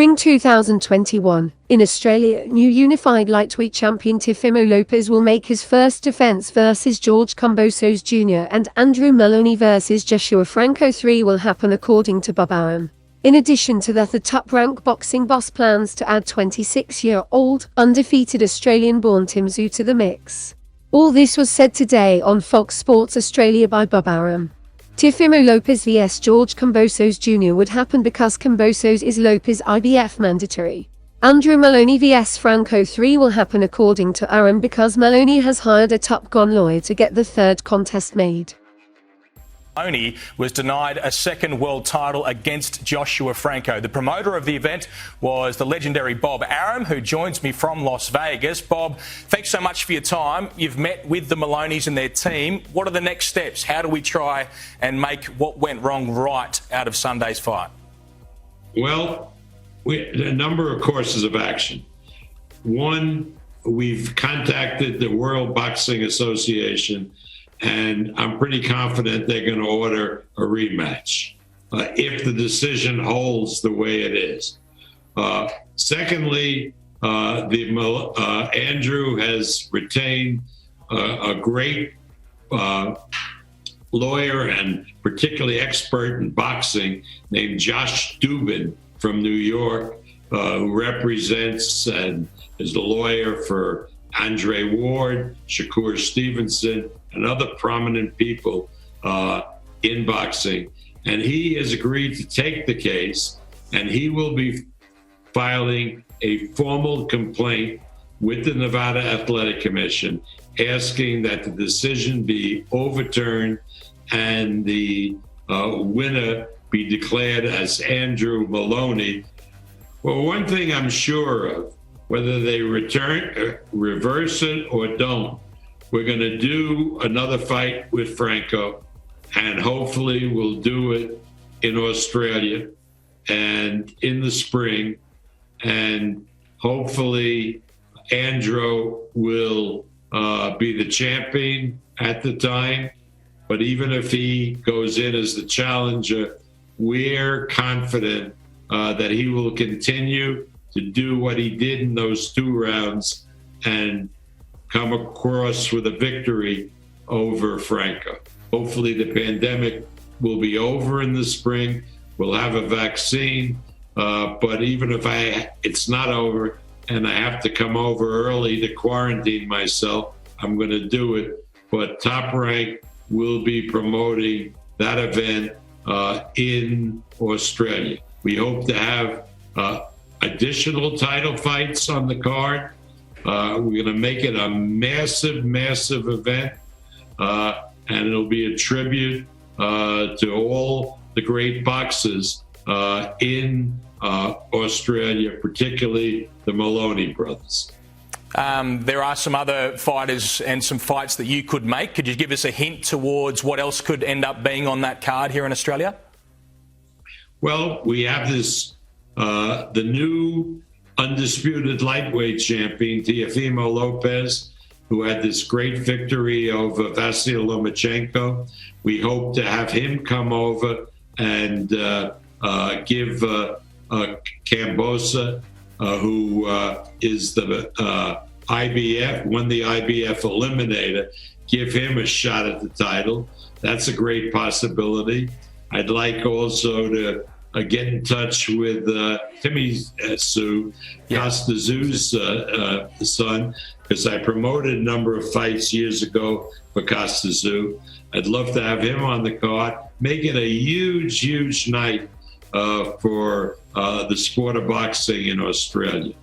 Spring 2021. In Australia, new unified lightweight champion Teofimo Lopez will make his first defense versus George Kambosos Jr. and Andrew Moloney versus Joshua Franco 3 will happen according to Arum. In addition to that, the top-ranked boxing boss plans to add 26-year-old, undefeated Australian-born tszyu to the mix. All this was said today on Fox Sports Australia by Arum. Teofimo Lopez vs George Kambosos Jr. would happen because Kambosos is Lopez IBF mandatory. Andrew Moloney vs Franco 3 will happen according to Arum because Moloney has hired a Top Gun lawyer to get the third contest made. Moloney was denied a second world title against Joshua Franco. The promoter of the event was the legendary Bob Arum, who joins me from Las Vegas. Bob, thanks so much for your time. You've met with the Moloneys and their team. What are the next steps? How do we try and make what went wrong right out of Sunday's fight? Well, a number of courses of action. One, we've contacted the World Boxing Association, and I'm pretty confident they're going to order a rematch if the decision holds the way it is. Secondly, Andrew has retained a great lawyer and particularly expert in boxing named Josh Dubin from New York, who represents and is the lawyer for Andre Ward, Shakur Stevenson, and other prominent people in boxing. And he has agreed to take the case, and he will be filing a formal complaint with the Nevada Athletic Commission asking that the decision be overturned and the winner be declared as Andrew Moloney. Well, one thing I'm sure of, whether they reverse it or don't, we're going to do another fight with Franco, and hopefully we'll do it in Australia and in the spring, and hopefully Andrew will be the champion at the time. But even if he goes in as the challenger, we're confident that he will continue to do what he did in those 2 rounds and come across with a victory over Franco. Hopefully the pandemic will be over in the spring. We'll have a vaccine, but even if it's not over and I have to come over early to quarantine myself, I'm going to do it. But Top Rank will be promoting that event in Australia. We hope to have additional title fights on the card. We're going to make it a massive, massive event, and it'll be a tribute to all the great boxers in Australia, particularly the Moloney brothers. There are some other fighters and some fights that you could make. Could you give us a hint towards what else could end up being on that card here in Australia? Well, we have this, the new undisputed lightweight champion, Teofimo Lopez, who had this great victory over Vasyl Lomachenko. We hope to have him come over and give Kambosos, who is the IBF, won the IBF Eliminator, give him a shot at the title. That's a great possibility. I'd like also to get in touch with tszyu, Costa Tszyu's son, because I promoted a number of fights years ago for Costa Tszyu. I'd love to have him on the card. Make it a huge, huge night for the sport of boxing in Australia.